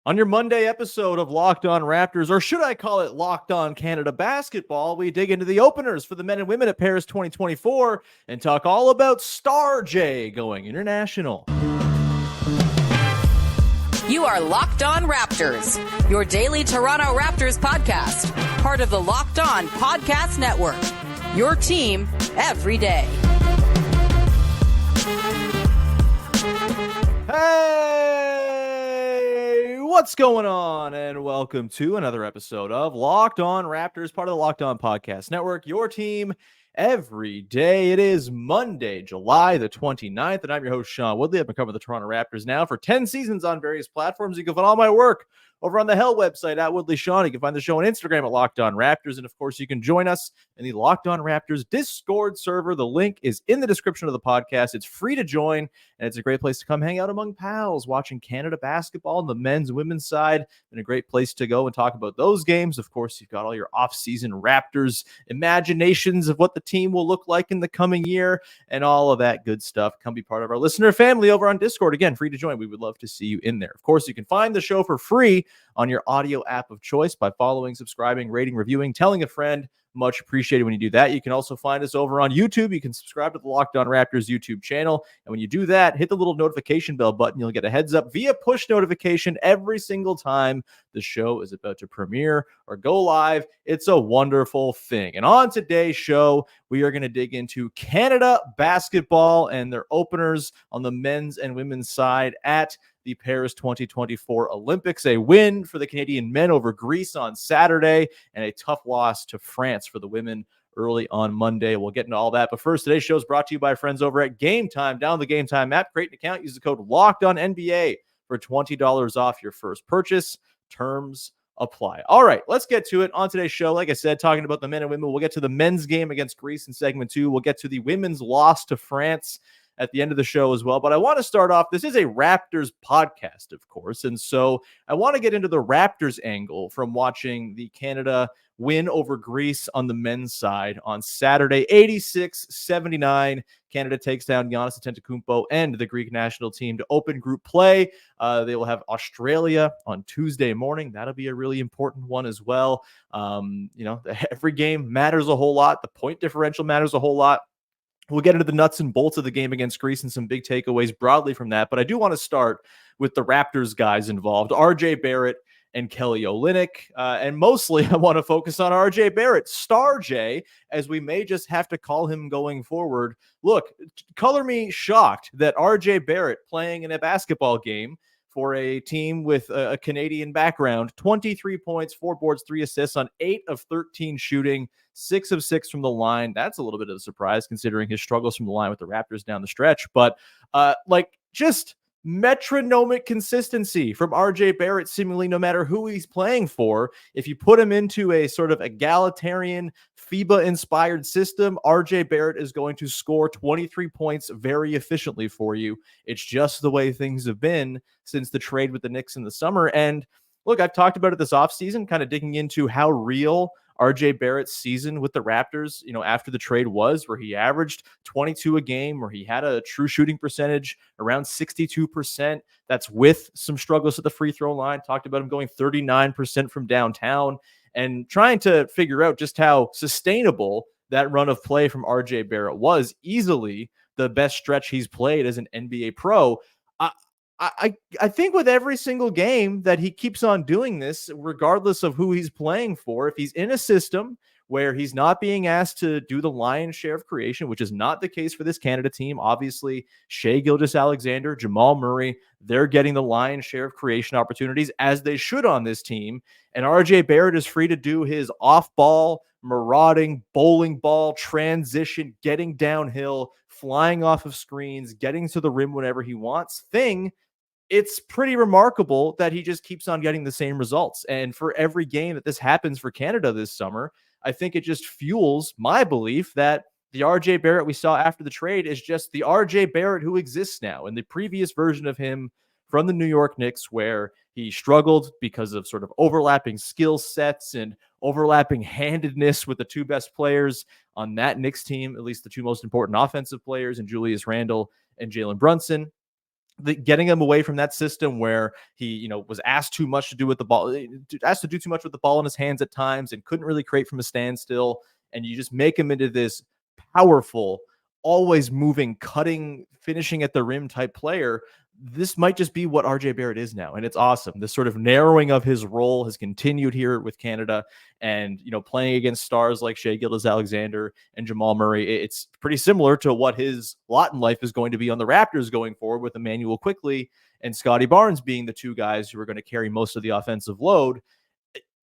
On your Monday episode of Locked On Raptors, or should I call it Locked On Canada Basketball, we dig into the openers for the men and women at Paris 2024 and talk all about Star J going international. You are Locked On Raptors, your daily Toronto Raptors podcast, part of the Locked On Podcast Network, your team every day. Hey, what's going on? And welcome to another episode of Locked On Raptors, part of the Locked On Podcast Network, your team every day. It is Monday, July the 29th, and I'm your host, Sean Woodley. I've been covering the Toronto Raptors now for 10 seasons on various platforms. You can find all my work over on the Hell website at Woodley Sean. You can find the show on Instagram at Locked On Raptors. And of course, you can join us in the Locked On Raptors Discord server. The link is in the description of the podcast. It's free to join, and it's a great place to come hang out among pals, watching Canada basketball on the men's and women's side, and a great place to go and talk about those games. Of course, you've got all your off-season Raptors imaginations of what the team will look like in the coming year and all of that good stuff. Come be part of our listener family over on Discord. Again, free to join. We would love to see you in there. Of course, you can find the show for free on your audio app of choice by following, subscribing, rating, reviewing, telling a friend. Much appreciated when you do that. You can also find us over on YouTube. You can subscribe to the Locked On Raptors YouTube channel. And when you do that, hit the little notification bell button. You'll get a heads up via push notification every single time the show is about to premiere or go live. It's a wonderful thing. And on today's show, we are going to dig into Canada basketball and their openers on the men's and women's side at the Paris 2024 Olympics. A win for the Canadian men over Greece on Saturday and a tough loss to France for the women early on Monday. We'll get into all that. But first, today's show is brought to you by friends over at Game Time. Download the Game Time app, create an account, use the code LOCKEDONNBA for $20 off your first purchase. Terms apply. All right, let's get to it. On today's show, like I said, talking about the men and women, we'll get to the men's game against Greece in segment 2. We'll get to the women's loss to France at the end of the show as well. But I want to start off, this is a Raptors podcast, of course. And so I want to get into the Raptors angle from watching the Canada win over Greece on the men's side on Saturday, 86-79. Canada takes down Giannis Antetokounmpo and the Greek national team to open group play. They will have Australia on Tuesday morning. That'll be a really important one as well. Every game matters a whole lot. The point differential matters a whole lot. We'll get into the nuts and bolts of the game against Greece and some big takeaways broadly from that. But I do want to start with the Raptors guys involved, RJ Barrett and Kelly Olynyk. And mostly I want to focus on RJ Barrett, Star J, as we may just have to call him going forward. Look, color me shocked that RJ Barrett playing in a basketball game for a team with a Canadian background, 23 points, 4 boards, 3 assists on 8 of 13 shooting, 6 of 6 from the line. That's a little bit of a surprise considering his struggles from the line with the Raptors down the stretch. But just metronomic consistency from RJ Barrett, seemingly no matter who he's playing for. If you put him into a sort of egalitarian FIBA-inspired system, RJ Barrett is going to score 23 points very efficiently for you. It's just the way things have been since the trade with the Knicks in the summer. And look, I've talked about it this offseason, kind of digging into how real RJ Barrett's season with the Raptors, after the trade was, where he averaged 22 a game, where he had a true shooting percentage around 62%. That's with some struggles at the free throw line. Talked about him going 39% from downtown and trying to figure out just how sustainable that run of play from RJ Barrett was. Easily the best stretch he's played as an NBA pro. I think with every single game that he keeps on doing this, regardless of who he's playing for, if he's in a system where he's not being asked to do the lion's share of creation, which is not the case for this Canada team. Obviously, Shai Gilgeous-Alexander, Jamal Murray, they're getting the lion's share of creation opportunities, as they should on this team. And RJ Barrett is free to do his off-ball, marauding, bowling ball, transition, getting downhill, flying off of screens, getting to the rim whenever he wants thing. It's pretty remarkable that he just keeps on getting the same results. And for every game that this happens for Canada this summer, I think it just fuels my belief that the RJ Barrett we saw after the trade is just the RJ Barrett who exists now. And the previous version of him from the New York Knicks, where he struggled because of sort of overlapping skill sets and overlapping handedness with the two best players on that Knicks team, at least the two most important offensive players, and Julius Randle and Jalen Brunson. getting him away from that system where he, was asked too much to do with the ball, asked to do too much with the ball in his hands at times and couldn't really create from a standstill. And you just make him into this powerful, always moving, cutting, finishing at the rim type player. This might just be what RJ Barrett is now. And it's awesome. This sort of narrowing of his role has continued here with Canada. And, playing against stars like Shai Gilgeous-Alexander and Jamal Murray, it's pretty similar to what his lot in life is going to be on the Raptors going forward, with Emmanuel Quickley and Scotty Barnes being the two guys who are going to carry most of the offensive load.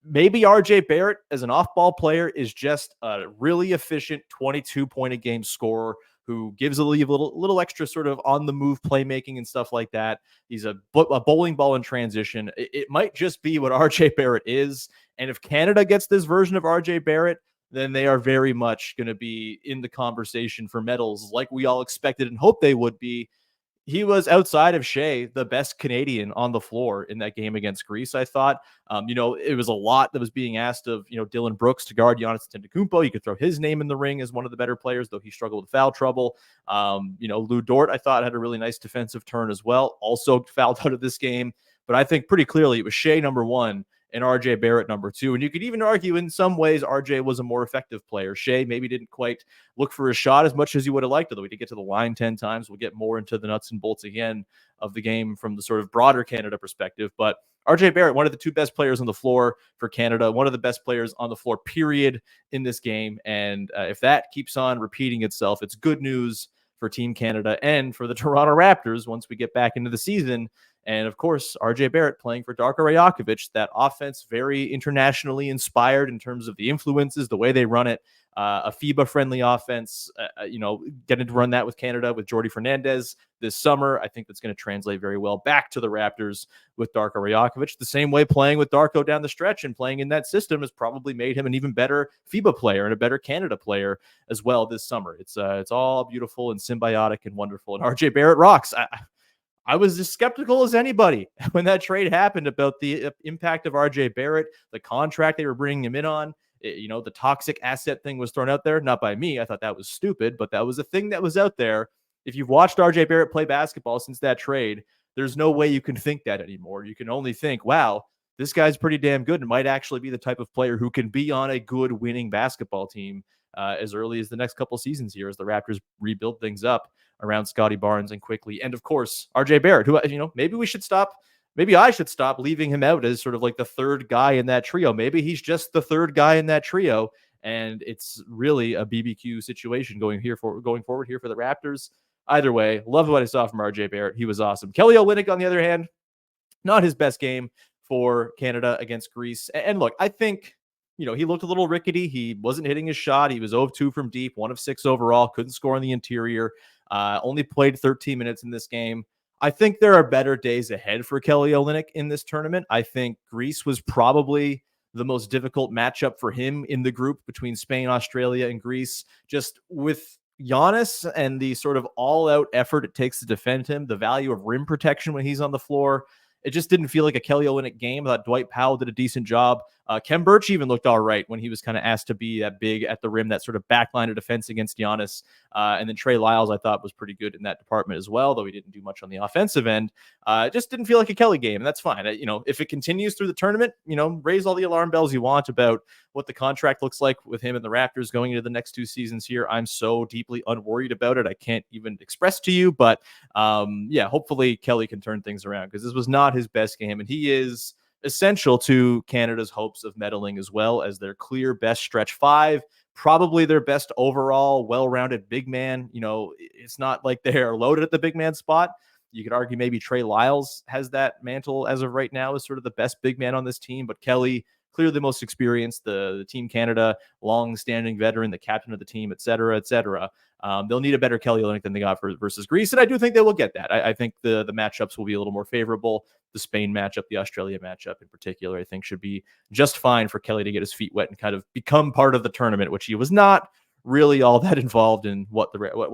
Maybe RJ Barrett as an off-ball player is just a really efficient 22-point-a-game scorer who gives a little extra sort of on-the-move playmaking and stuff like that. He's a bowling ball in transition. It might just be what RJ Barrett is. And if Canada gets this version of RJ Barrett, then they are very much going to be in the conversation for medals like we all expected and hoped they would be. He was, outside of Shai, the best Canadian on the floor in that game against Greece, I thought. It was a lot that was being asked of, Dylan Brooks to guard Giannis Antetokounmpo. You could throw his name in the ring as one of the better players, though he struggled with foul trouble. Lou Dort, I thought, had a really nice defensive turn as well. Also fouled out of this game. But I think pretty clearly it was Shai number one and RJ Barrett number two. And you could even argue in some ways RJ was a more effective player. Shai maybe didn't quite look for a shot as much as you would have liked, although we did get to the line 10 times. We'll get more into the nuts and bolts again of the game from the sort of broader Canada perspective. But RJ Barrett, one of the two best players on the floor for Canada, one of the best players on the floor, period, in this game. And if that keeps on repeating itself, it's good news for Team Canada and for the Toronto Raptors once we get back into the season. And of course, RJ Barrett playing for Darko Rajakovic, that offense very internationally inspired in terms of the influences, the way they run it, a FIBA-friendly offense, getting to run that with Canada, with Jordi Fernandez this summer. I think that's going to translate very well back to the Raptors with Darko Rajakovic. The same way playing with Darko down the stretch and playing in that system has probably made him an even better FIBA player and a better Canada player as well this summer. It's all beautiful and symbiotic and wonderful. And RJ Barrett rocks. I was as skeptical as anybody when that trade happened about the impact of RJ Barrett, the contract they were bringing him in on. The toxic asset thing was thrown out there, not by me. I thought that was stupid, but that was a thing that was out there. If you've watched RJ Barrett play basketball since that trade, there's no way you can think that anymore. You can only think, wow, this guy's pretty damn good and might actually be the type of player who can be on a good winning basketball team as early as the next couple seasons here as the Raptors rebuild things up around Scotty Barnes and Quickley. And of course, RJ Barrett, who, maybe I should stop leaving him out as sort of like the third guy in that trio. Maybe he's just the third guy in that trio. And it's really a BBQ situation going forward here for the Raptors. Either way, loved what I saw from RJ Barrett. He was awesome. Kelly Olynyk, on the other hand, not his best game for Canada against Greece. And look, I think, he looked a little rickety. He wasn't hitting his shot. He was 0 of 2 from deep, 1 of 6 overall, couldn't score on the interior, only played 13 minutes in this game. I think there are better days ahead for Kelly Olynyk in this tournament. I think Greece was probably the most difficult matchup for him in the group between Spain, Australia, and Greece. Just with Giannis and the sort of all-out effort it takes to defend him, the value of rim protection when he's on the floor, it just didn't feel like a Kelly Olynyk game. I thought Dwight Powell did a decent job. Kem Birch even looked all right when he was kind of asked to be that big at the rim, that sort of backline of defense against Giannis. And then Trey Lyles, I thought, was pretty good in that department as well, though he didn't do much on the offensive end. It just didn't feel like a Kelly game, and that's fine. If it continues through the tournament, raise all the alarm bells you want about what the contract looks like with him and the Raptors going into the next 2 seasons here. I'm so deeply unworried about it. I can't even express to you, but hopefully Kelly can turn things around, because this was not his best game, and he is essential to Canada's hopes of medaling as well as their clear best stretch 5, probably their best overall well-rounded big man. It's not like they're loaded at the big man spot. You could argue maybe Trey Lyles has that mantle as of right now as sort of the best big man on this team, but Kelly, clearly the most experienced, the Team Canada long-standing veteran, the captain of the team, et cetera, et cetera. They'll need a better Kelly Olynyk than they got versus Greece, and I do think they will get that. I think the matchups will be a little more favorable. The Spain matchup, the Australia matchup in particular, I think should be just fine for Kelly to get his feet wet and kind of become part of the tournament, which he was not really all that involved in what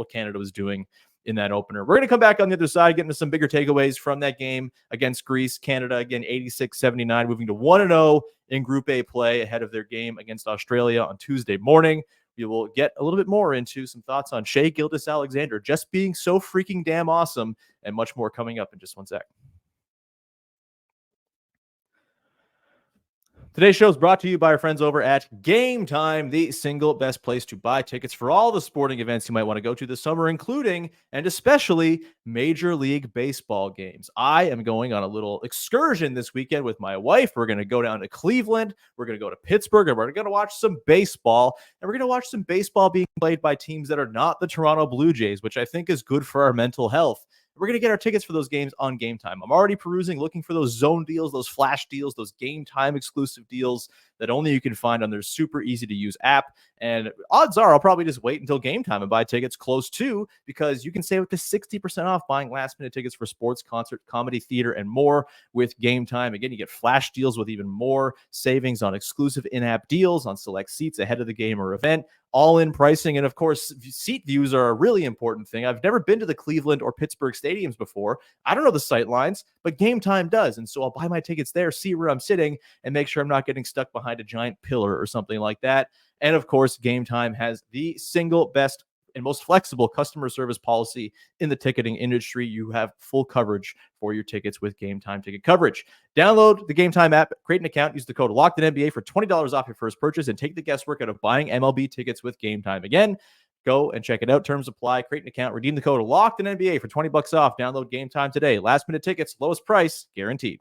Canada was doing in that opener. We're going to come back on the other side, get into some bigger takeaways from that game against Greece. Canada, again, 86-79, moving to 1-0 in Group A play ahead of their game against Australia on Tuesday morning. we will get a little bit more into some thoughts on Shai Gilgeous-Alexander just being so freaking damn awesome, and much more coming up in just one sec. Today's show is brought to you by our friends over at Game Time, the single best place to buy tickets for all the sporting events you might want to go to this summer, including and especially Major League Baseball games. I am going on a little excursion this weekend with my wife. We're going to go down to Cleveland. We're going to go to Pittsburgh, and we're going to watch some baseball. And we're going to watch some baseball being played by teams that are not the Toronto Blue Jays, which I think is good for our mental health. We're going to get our tickets for those games on Game Time. I'm already perusing, looking for those zone deals, those flash deals, those Game Time exclusive deals that only you can find on their super easy to use app. And odds are I'll probably just wait until Game Time and buy tickets close to, because you can save up to 60% off buying last minute tickets for sports, concert, comedy, theater, and more with Game Time. Again, you get flash deals with even more savings on exclusive in-app deals on select seats ahead of the game or event. All-in pricing, and of course, seat views are a really important thing. I've never been to the Cleveland or Pittsburgh stadiums before. I don't know the sight lines, but Game Time does, and so I'll buy my tickets there, see where I'm sitting, and make sure I'm not getting stuck behind a giant pillar or something like that. And of course, Game Time has the single best and most flexible customer service policy in the ticketing industry. You have full coverage for your tickets with Game Time ticket coverage. Download the Game Time app, create an account, use the code LOCKEDONNBA for $20 off your first purchase, and take the guesswork out of buying MLB tickets with Game Time. Again, go and check it out. Terms apply. Create an account, redeem the code LOCKEDONNBA for $20 off. Download Game Time today. Last minute tickets, lowest price guaranteed.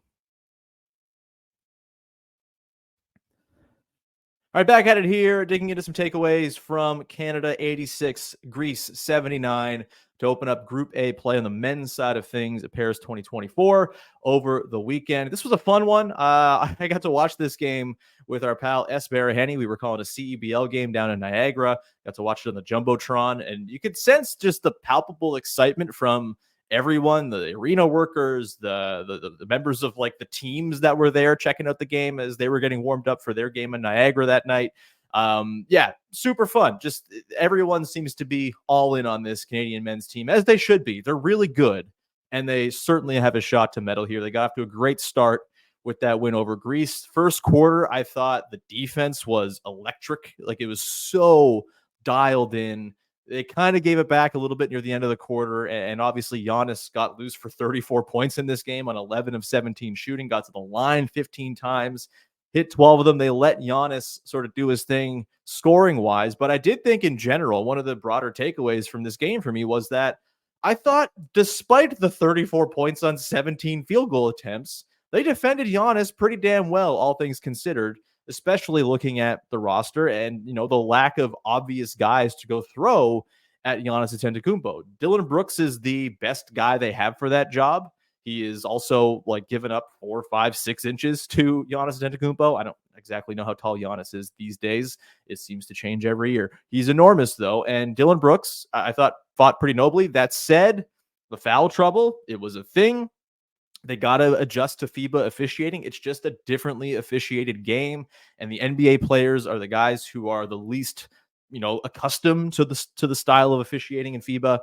All right, back at it here, digging into some takeaways from Canada 86, Greece 79 to open up Group A play on the men's side of things at Paris 2024 over the weekend. This was a fun one. I got to watch this game with our pal S. Baraheni. We were calling a CEBL game down in Niagara. Got to watch it on the Jumbotron, and you could sense just the palpable excitement from everyone, the arena workers, the members of like the teams that were there checking out the game as they were getting warmed up for their game in Niagara that night. Yeah, super fun. Just everyone seems to be all in on this Canadian men's team, as they should be. They're really good, and they certainly have a shot to medal here. They got off to a great start with that win over Greece. First quarter, I thought the defense was electric. Like, it was so dialed in. They kind of gave it back a little bit near the end of the quarter, and obviously Giannis got loose for 34 points in this game on 11 of 17 shooting, got to the line 15 times, hit 12 of them. They let Giannis sort of do his thing scoring-wise, but I did think in general, one of the broader takeaways from this game for me was that I thought despite the 34 points on 17 field goal attempts, they defended Giannis pretty damn well, all things considered, especially looking at the roster and, you know, the lack of obvious guys to go throw at Giannis Antetokounmpo. Dillon Brooks is the best guy they have for that job. He is also like given up 4, 5, 6 inches to Giannis Antetokounmpo. I don't exactly know how tall Giannis is these days. It seems to change every year. He's enormous though. And Dillon Brooks, I thought, fought pretty nobly. That said, the foul trouble, it was a thing. They got to adjust to FIBA officiating. It's just a differently officiated game. And the NBA players are the guys who are the least, you know, accustomed to the style of officiating in FIBA.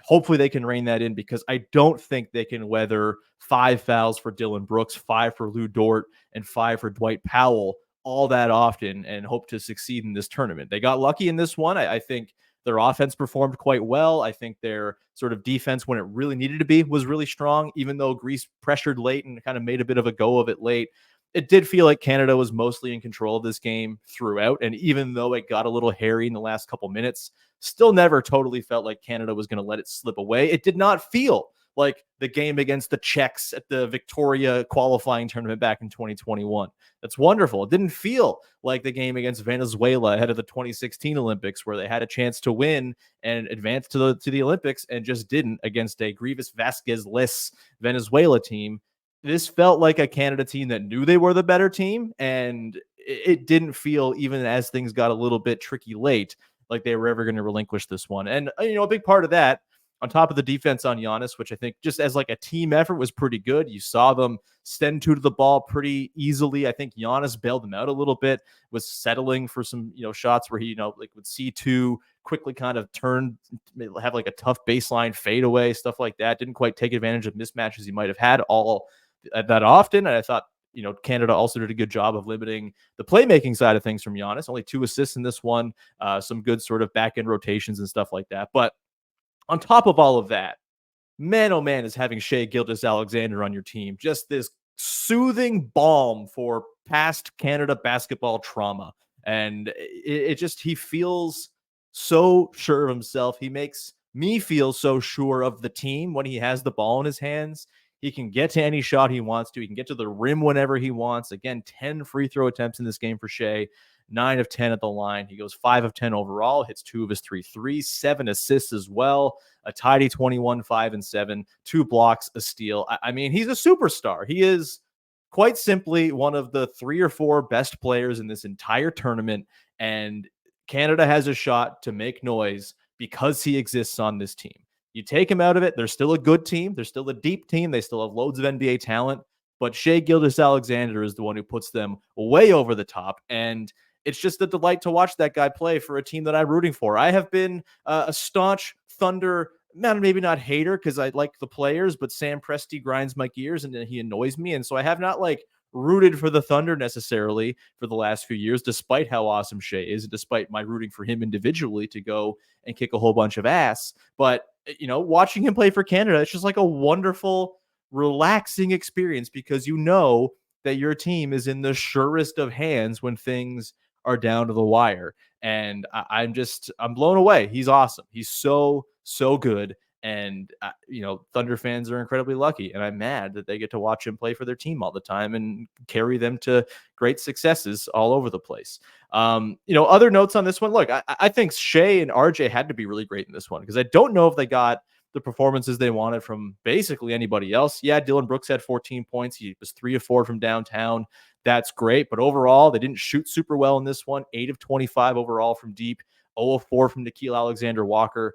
Hopefully they can rein that in, because I don't think they can weather 5 fouls for Dillon Brooks, 5 for Lou Dort, and 5 for Dwight Powell all that often and hope to succeed in this tournament. They got lucky in this one. I think their offense performed quite well. I think their sort of defense, when it really needed to be, was really strong, even though Greece pressured late and kind of made a bit of a go of it late. It did feel like Canada was mostly in control of this game throughout. And even though it got a little hairy in the last couple minutes, still never totally felt like Canada was going to let it slip away. It did not feel like the game against the Czechs at the Victoria qualifying tournament back in 2021. That's wonderful. It didn't feel like the game against Venezuela ahead of the 2016 Olympics, where they had a chance to win and advance to the Olympics and just didn't, against a Grievous Vasquez-less Venezuela team. This felt like a Canada team that knew they were the better team, and it didn't feel, even as things got a little bit tricky late, like they were ever going to relinquish this one. And, you know, a big part of that, on top of the defense on Giannis, which I think just as like a team effort was pretty good. You saw them send 2 to the ball pretty easily. I think Giannis bailed them out a little bit, was settling for some, you know, shots where he, you know, like would see 2, quickly kind of turn, have like a tough baseline fadeaway, stuff like that. Didn't quite take advantage of mismatches he might have had all that often. And I thought Canada also did a good job of limiting the playmaking side of things from Giannis. Only 2 assists in this one, some good sort of back end rotations and stuff like that. But on top of all of that, man, oh man, is having Shai Gilgeous-Alexander on your team just this soothing balm for past Canada basketball trauma. And he feels so sure of himself. He makes me feel so sure of the team when he has the ball in his hands. He can get to any shot he wants to. He can get to the rim whenever he wants. Again, 10 free throw attempts in this game for Shai, 9 of 10 at the line. He goes 5 of 10 overall, hits 2 of his 3 threes, 7 assists as well, a tidy 21, 5 and 7, 2 blocks, a steal. I mean, he's a superstar. He is quite simply one of the 3 or 4 best players in this entire tournament. And Canada has a shot to make noise because he exists on this team. You take him out of it, they're still a good team. They're still a deep team. They still have loads of NBA talent. But Shai Gilgeous-Alexander is the one who puts them way over the top. And it's just a delight to watch that guy play for a team that I'm rooting for. I have been a staunch Thunder, maybe not hater because I like the players, but Sam Presti grinds my gears and he annoys me. And so I have not rooted for the Thunder necessarily for the last few years, despite how awesome Shai is, despite my rooting for him individually to go and kick a whole bunch of ass. But, watching him play for Canada, it's just like a wonderful, relaxing experience because that your team is in the surest of hands when things are down to the wire. And I'm blown away. He's awesome. He's so good. And, Thunder fans are incredibly lucky. And I'm mad that they get to watch him play for their team all the time and carry them to great successes all over the place. Other notes on this one. Look, I think Shai and RJ had to be really great in this one because I don't know if they got the performances they wanted from basically anybody else. Yeah, Dylan Brooks had 14 points. He was 3 of 4 from downtown. That's great. But overall, they didn't shoot super well in this one. 8 of 25 overall from deep. 0 of 4 from Nickeil Alexander-Walker.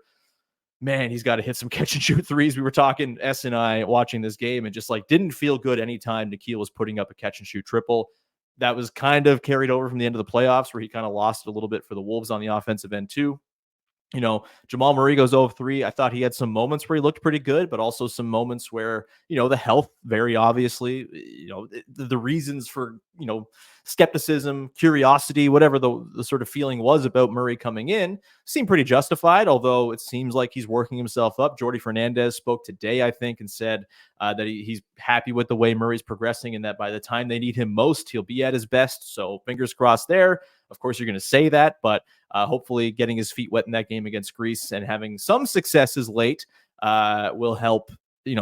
Man, he's got to hit some catch and shoot threes. We were talking, S and I, watching this game and just didn't feel good anytime Nickeil was putting up a catch and shoot triple. That was kind of carried over from the end of the playoffs where he kind of lost a little bit for the Wolves on the offensive end too. Jamal Murray goes 0 of 3. I thought he had some moments where he looked pretty good, but also some moments where, the health, very obviously, the reasons for, skepticism, curiosity, whatever the sort of feeling was about Murray coming in seemed pretty justified, although it seems like he's working himself up. Jordi Fernandez spoke today, I think, and said that he's happy with the way Murray's progressing and that by the time they need him most, he'll be at his best. So fingers crossed there. Of course, you're going to say that, but hopefully getting his feet wet in that game against Greece and having some successes late will help,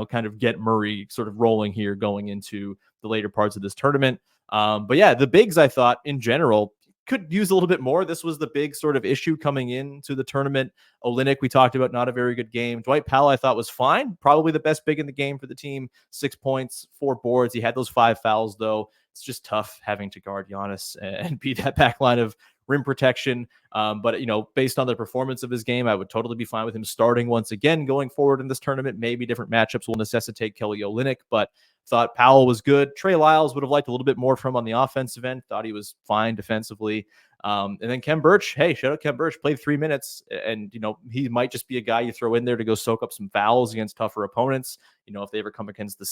kind of get Murray sort of rolling here going into the later parts of this tournament. But yeah, the bigs, I thought in general could use a little bit more. This was the big sort of issue coming into the tournament. Olynyk, we talked about, not a very good game. Dwight Powell, I thought was fine. Probably the best big in the game for the team. 6 points, 4 boards. He had those 5 fouls though. It's just tough having to guard Giannis and be that back line of rim protection. But, based on the performance of his game, I would totally be fine with him starting once again going forward in this tournament. Maybe different matchups will necessitate Kelly Olynyk, but thought Powell was good. Trey Lyles would have liked a little bit more from on the offensive end. Thought he was fine defensively. And then Khem Birch, hey, shout out Khem Birch, played 3 minutes. And, he might just be a guy you throw in there to go soak up some fouls against tougher opponents. If they ever come against the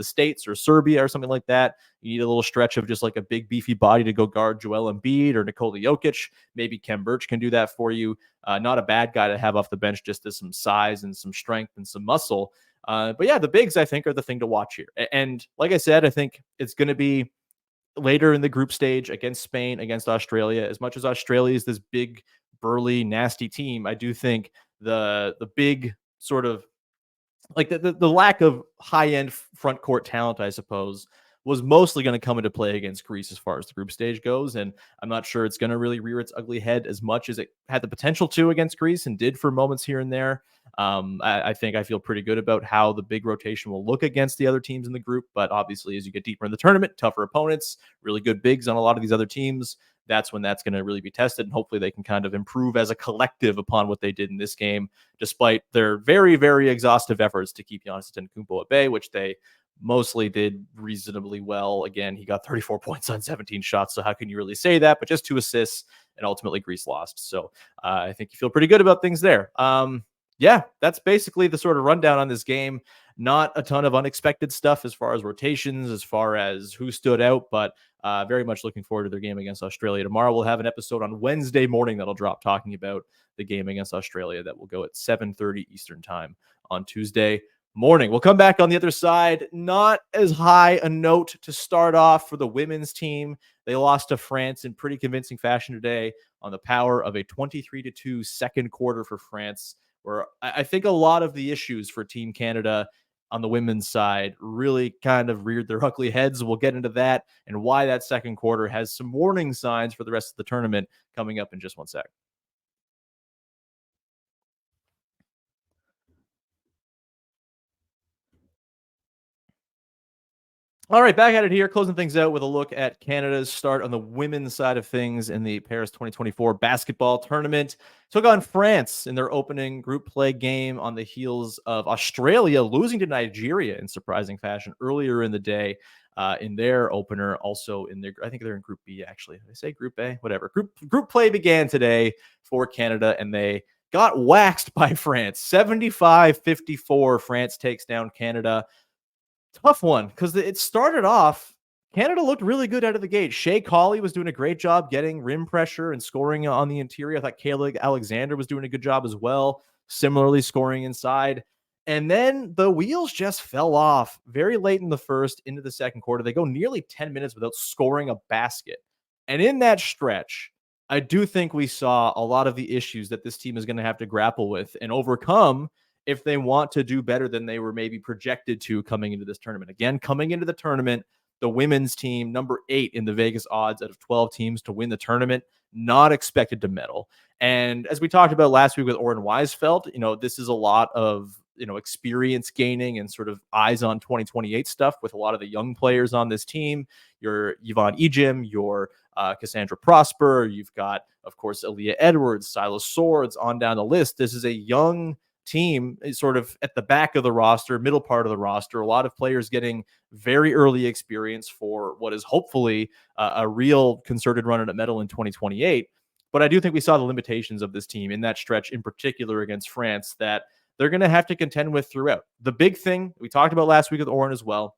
States or Serbia or something like that, you need a little stretch of just a big beefy body to go guard Joel Embiid or Nikola Jokic. Maybe Khem Birch can do that for you. Not a bad guy to have off the bench, just as some size and some strength and some muscle. But yeah, the bigs, I think, are the thing to watch here. And like I said, I think it's going to be later in the group stage against Spain, against Australia. As much as Australia is this big, burly, nasty team, I do think the big sort of the lack of high-end front court talent, I suppose, was mostly going to come into play against Greece as far as the group stage goes. And I'm not sure it's going to really rear its ugly head as much as it had the potential to against Greece and did for moments here and there. I think I feel pretty good about how the big rotation will look against the other teams in the group. But obviously, as you get deeper in the tournament, tougher opponents, really good bigs on a lot of these other teams, that's when that's going to really be tested. And hopefully they can kind of improve as a collective upon what they did in this game, despite their very, very exhaustive efforts to keep Giannis Antetokounmpo at bay, which they mostly did reasonably well. Again, he got 34 points on 17 shots. So how can you really say that? But just 2 assists, and ultimately Greece lost. So I think you feel pretty good about things there. Yeah, that's basically the sort of rundown on this game. Not a ton of unexpected stuff as far as rotations, as far as who stood out, but very much looking forward to their game against Australia tomorrow. We'll have an episode on Wednesday morning that'll drop talking about the game against Australia that will go at 7:30 Eastern time on Tuesday morning. We'll come back on the other side. Not as high a note to start off for the women's team. They lost to France in pretty convincing fashion today on the power of a 23-2 second quarter for France, where I think a lot of the issues for Team Canada on the women's side really kind of reared their ugly heads. We'll get into that and why that second quarter has some warning signs for the rest of the tournament coming up in just one sec. All right, back at it here, closing things out with a look at Canada's start on the women's side of things in the Paris 2024 basketball tournament. Took on France in their opening group play game on the heels of Australia losing to Nigeria in surprising fashion earlier in the day in their opener. Also in their, I think they're in Group B actually. Did I say Group A? Whatever. Group play began today for Canada, and they got waxed by France. 75-54. France takes down Canada. Tough one, because it started off, Canada looked really good out of the gate. Shai Gilgeous was doing a great job getting rim pressure and scoring on the interior. I thought Alexander was doing a good job as well, similarly scoring inside. And then the wheels just fell off very late in the first into the second quarter. They go nearly 10 minutes without scoring a basket. And in that stretch, I do think we saw a lot of the issues that this team is going to have to grapple with and overcome if they want to do better than they were maybe projected to coming into this tournament. Again, coming into the tournament, the women's team, number 8 in the Vegas odds out of 12 teams to win the tournament, not expected to medal. And as we talked about last week with Oren Weisfeld, this is a lot of, experience gaining and sort of eyes on 2028 stuff with a lot of the young players on this team. Your Yvonne Ejim, your Cassandra Prosper, you've got, of course, Aaliyah Edwards, Silas Swords, on down the list. This is a young team is sort of at the back of the roster, middle part of the roster. A lot of players getting very early experience for what is hopefully a real concerted run at a medal in 2028. But I do think we saw the limitations of this team in that stretch, in particular against France, that they're going to have to contend with throughout. The big thing we talked about last week with Oren as well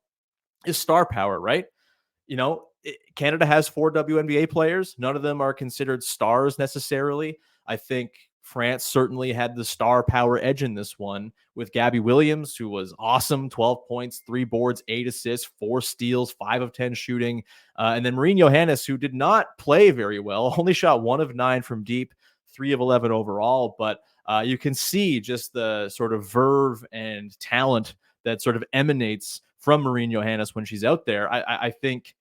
is star power, right? Canada has 4 WNBA players. None of them are considered stars necessarily. I think France certainly had the star power edge in this one with Gabby Williams, who was awesome, 12 points, 3 boards, 8 assists, 4 steals, 5 of 10 shooting. And then Marine Johannes, who did not play very well, only shot 1 of 9 from deep, 3 of 11 overall. But you can see just the sort of verve and talent that sort of emanates from Marine Johannes when she's out there. I think,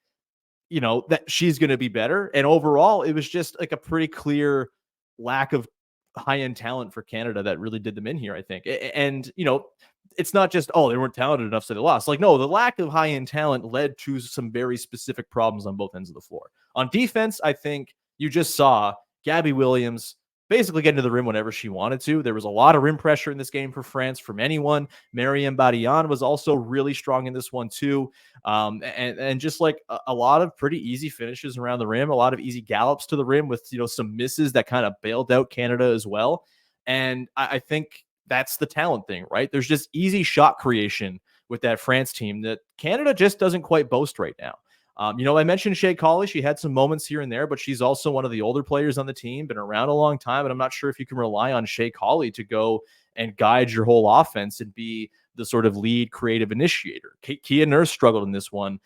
that she's going to be better. And overall, it was just like a pretty clear lack of high-end talent for Canada that really did them in here, I think. And, it's not just, they weren't talented enough, so they lost. Like, no, the lack of high-end talent led to some very specific problems on both ends of the floor. On defense, I think you just saw Gabby Williams basically get into the rim whenever she wanted to. There was a lot of rim pressure in this game for France from anyone. Mariam Badian was also really strong in this one too. And just like a lot of pretty easy finishes around the rim, a lot of easy gallops to the rim with, some misses that kind of bailed out Canada as well. And I think that's the talent thing, right? There's just easy shot creation with that France team that Canada just doesn't quite boast right now. I mentioned Shai Gilgeous. She had some moments here and there, but she's also one of the older players on the team, been around a long time. And I'm not sure if you can rely on Shai Gilgeous to go and guide your whole offense and be the sort of lead creative initiator. Kia Nurse struggled in this one,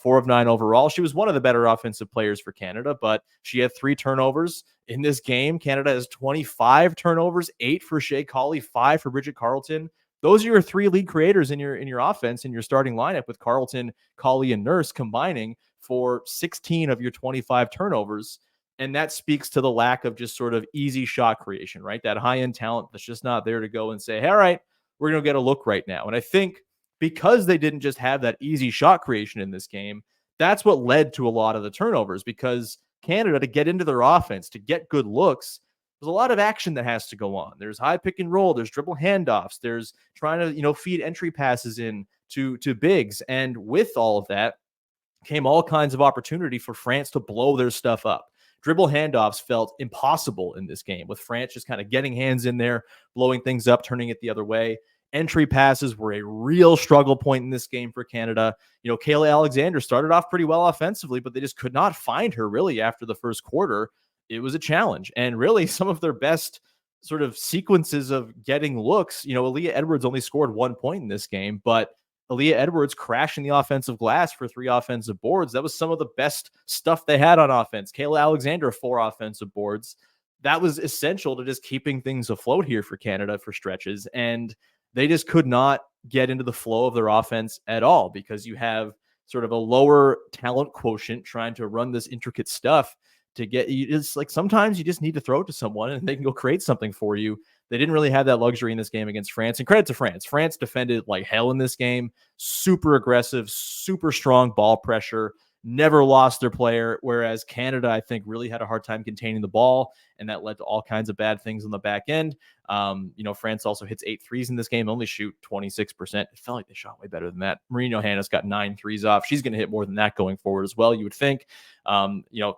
4 of 9 overall. She was one of the better offensive players for Canada, but she had 3 turnovers in this game. Canada has 25 turnovers, 8 for Shai Gilgeous, 5 for Bridget Carleton. Those are your 3 lead creators in your offense, in your starting lineup, with Carleton, Colley, and Nurse combining for 16 of your 25 turnovers. And that speaks to the lack of just sort of easy shot creation, right? That high-end talent that's just not there to go and say, hey, all right, we're going to get a look right now. And I think because they didn't just have that easy shot creation in this game, that's what led to a lot of the turnovers, because Canada, to get into their offense, to get good looks, there's a lot of action that has to go on. There's high pick and roll. There's dribble handoffs. There's trying to, feed entry passes in to bigs. And with all of that came all kinds of opportunity for France to blow their stuff up. Dribble handoffs felt impossible in this game, with France just kind of getting hands in there, blowing things up, turning it the other way. Entry passes were a real struggle point in this game for Canada. Kayla Alexander started off pretty well offensively, but they just could not find her really after the first quarter. It was a challenge. And really some of their best sort of sequences of getting looks, Aaliyah Edwards only scored 1 point in this game, but Aaliyah Edwards crashing the offensive glass for 3 offensive boards. That was some of the best stuff they had on offense. Kayla Alexander, 4 offensive boards. That was essential to just keeping things afloat here for Canada for stretches. And they just could not get into the flow of their offense at all because you have sort of a lower talent quotient trying to run this intricate stuff to get you. It's like sometimes you just need to throw it to someone and they can go create something for you. They didn't really have that luxury in this game against France. And credit to France. France defended like hell in this game. Super aggressive, super strong ball pressure, never lost their player. Whereas Canada, I think, really had a hard time containing the ball, and that led to all kinds of bad things on the back end. France also hits 8 threes in this game, only shoot 26%. It felt like they shot way better than that. Marine Johannes got 9 threes off. She's going to hit more than that going forward as well, you would think.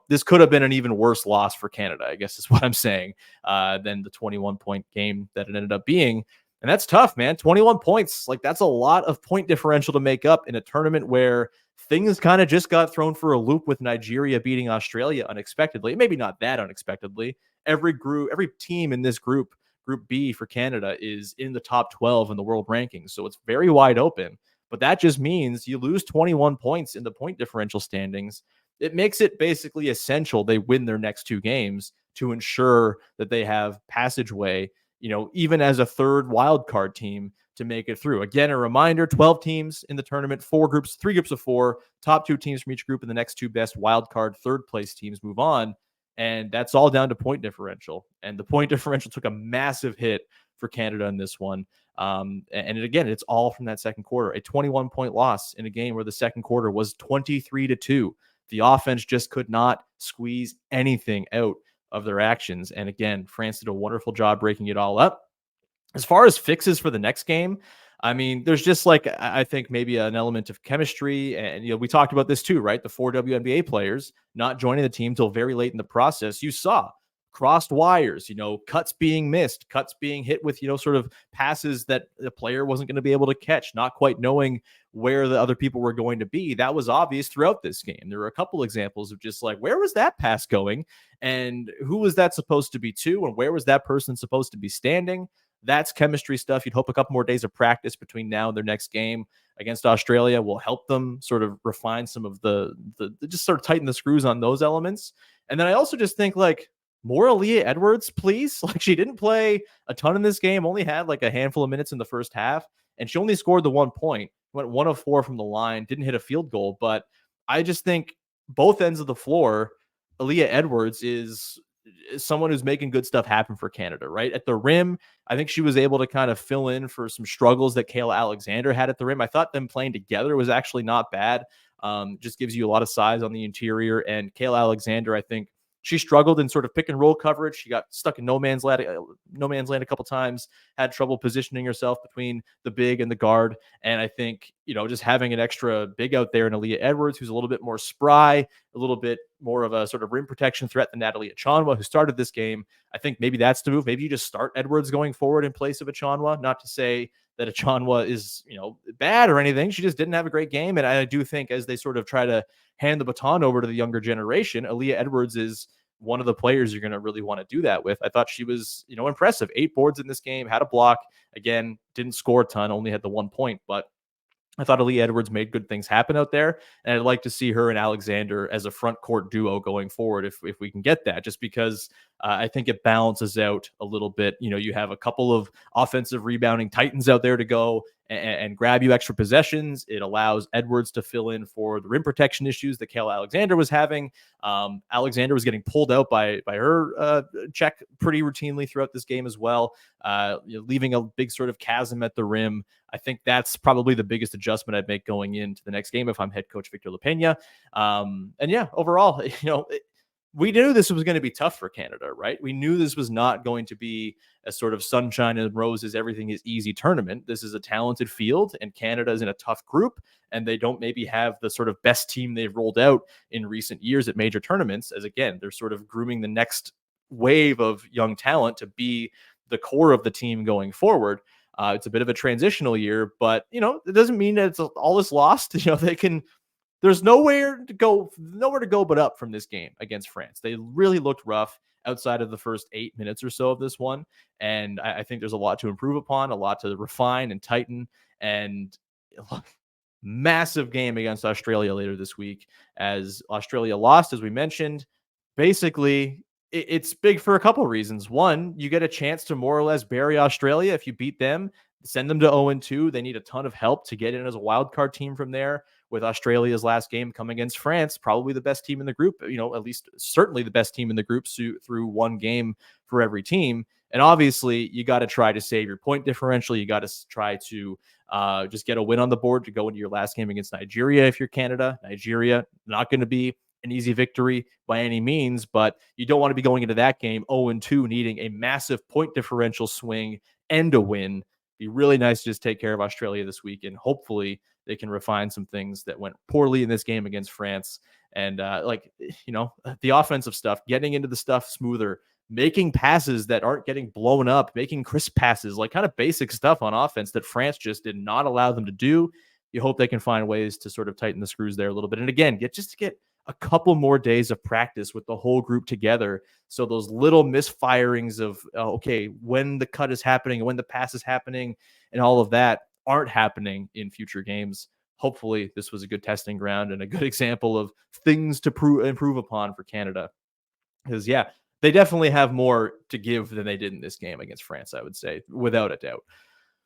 This could have been an even worse loss for Canada, I guess is what I'm saying, than the 21-point game that it ended up being. And that's tough, man. 21 points. Like, that's a lot of point differential to make up in a tournament where things kind of just got thrown for a loop with Nigeria beating Australia unexpectedly. Maybe not that unexpectedly. Every team in this group B for Canada, is in the top 12 in the world rankings. So it's very wide open. But that just means you lose 21 points in the point differential standings. It makes it basically essential they win their next 2 games to ensure that they have passageway, even as a third wild card team, to make it through. Again, a reminder, 12 teams in the tournament, 3 groups of 4, top 2 teams from each group, and the next 2 best wild card third place teams move on. And that's all down to point differential. And the point differential took a massive hit for Canada in this one. Again, it's all from that second quarter. A 21-point loss in a game where the second quarter was 23-2. The offense just could not squeeze anything out of their actions. And again, France did a wonderful job breaking it all up. As far as fixes for the next game, I mean, there's just I think maybe an element of chemistry. And, we talked about this too, right? The 4 WNBA players not joining the team till very late in the process. You saw crossed wires, cuts being missed, cuts being hit with, sort of passes that the player wasn't going to be able to catch, not quite knowing where the other people were going to be. That was obvious throughout this game. There were a couple examples of just where was that pass going? And who was that supposed to be to? And where was that person supposed to be standing? That's chemistry stuff. You'd hope a couple more days of practice between now and their next game against Australia will help them sort of refine some of the just sort of tighten the screws on those elements. And then I also just think more Aaliyah Edwards, please. She didn't play a ton in this game, only had a handful of minutes in the first half, and she only scored the 1 point, went 1 of 4 from the line, didn't hit a field goal. But I just think both ends of the floor, Aaliyah Edwards is someone who's making good stuff happen for Canada, right? At the rim, I think she was able to kind of fill in for some struggles that Kayla Alexander had at the rim. I thought them playing together was actually not bad. Just gives you a lot of size on the interior. And Kayla Alexander, I think, she struggled in sort of pick and roll coverage. She got stuck in no man's land a couple times, had trouble positioning herself between the big and the guard. And I think, just having an extra big out there in Aaliyah Edwards, who's a little bit more spry, a little bit more of a sort of rim protection threat than Natalie Achonwa, who started this game. I think maybe that's the move. Maybe you just start Edwards going forward in place of Achonwa. Not to say that Achonwa is, bad or anything. She just didn't have a great game. And I do think as they sort of try to hand the baton over to the younger generation, Aaliyah Edwards is one of the players you're going to really want to do that with. I thought she was, impressive. 8 boards in this game, had a block. Again, didn't score a ton, only had the 1 point, but I thought Aaliyah Edwards made good things happen out there. And I'd like to see her and Alexander as a front court duo going forward if we can get that, just because I think it balances out a little bit. You have a couple of offensive rebounding titans out there to go and grab you extra possessions. It allows Edwards to fill in for the rim protection issues that Kayla Alexander was having. Alexander was getting pulled out by her check pretty routinely throughout this game as well, leaving a big sort of chasm at the rim. I think that's probably the biggest adjustment I'd make going into the next game if I'm head coach Victor LaPena. Overall, we knew this was going to be tough for Canada, right? We knew this was not going to be a sort of sunshine and roses, everything is easy tournament. This is a talented field, and Canada is in a tough group, and they don't maybe have the sort of best team they've rolled out in recent years at major tournaments, as again, they're sort of grooming the next wave of young talent to be the core of the team going forward. It's a bit of a transitional year, but it doesn't mean that it's all is lost. There's nowhere to go but up from this game against France. They really looked rough outside of the first 8 minutes or so of this one. And I think there's a lot to improve upon, a lot to refine and tighten. And massive game against Australia later this week, as Australia lost, as we mentioned. Basically, it's big for a couple of reasons. One, you get a chance to more or less bury Australia if you beat them, send them to 0-2. They need a ton of help to get in as a wild card team from there, with Australia's last game coming against France, probably the best team in the group, at least certainly the best team in the group through one game for every team. And obviously, you got to try to save your point differential. You got to try to just get a win on the board to go into your last game against Nigeria if you're Canada. Nigeria, not going to be an easy victory by any means, but you don't want to be going into that game 0-2, needing a massive point differential swing and a win. Be really nice to just take care of Australia this week, and hopefully they can refine some things that went poorly in this game against France. And the offensive stuff, getting into the stuff smoother, making passes that aren't getting blown up, making crisp passes, like kind of basic stuff on offense that France just did not allow them to do. You hope they can find ways to sort of tighten the screws there a little bit. And again, get a couple more days of practice with the whole group together. So those little misfirings of, when the cut is happening, when the pass is happening, and all of that aren't happening in future games. Hopefully this was a good testing ground and a good example of things to improve upon for Canada. Because, they definitely have more to give than they did in this game against France, I would say, without a doubt.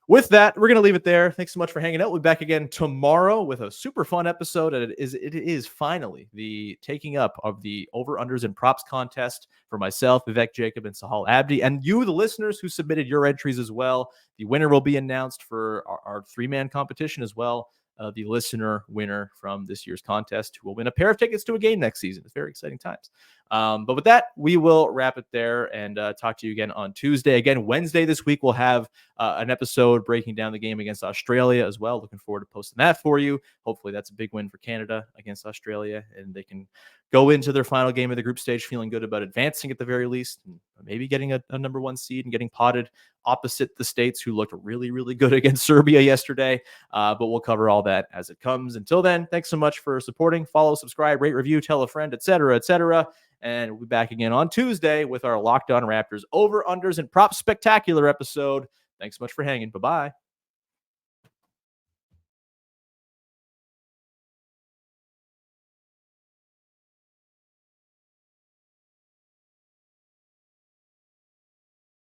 With that, we're going to leave it there. Thanks so much for hanging out. We'll be back again tomorrow with a super fun episode. And it is finally the taking up of the over-unders and props contest for myself, Vivek Jacob, and Sahal Abdi, and you, the listeners who submitted your entries as well. The winner will be announced for our three-man competition as well. The listener winner from this year's contest, who will win a pair of tickets to a game next season. It's very exciting times. But with that, we will wrap it there and talk to you again on Tuesday. Again, Wednesday this week, we'll have an episode breaking down the game against Australia as well. Looking forward to posting that for you. Hopefully that's a big win for Canada against Australia, and they can go into their final game of the group stage feeling good about advancing at the very least, and maybe getting a number one seed and getting potted opposite the States, who looked really, really good against Serbia yesterday. But we'll cover all that as it comes. Until then, thanks so much for supporting. Follow, subscribe, rate, review, tell a friend, etc., etc. And we'll be back again on Tuesday with our Locked On Raptors over-unders and props spectacular episode. Thanks so much for hanging. Bye-bye.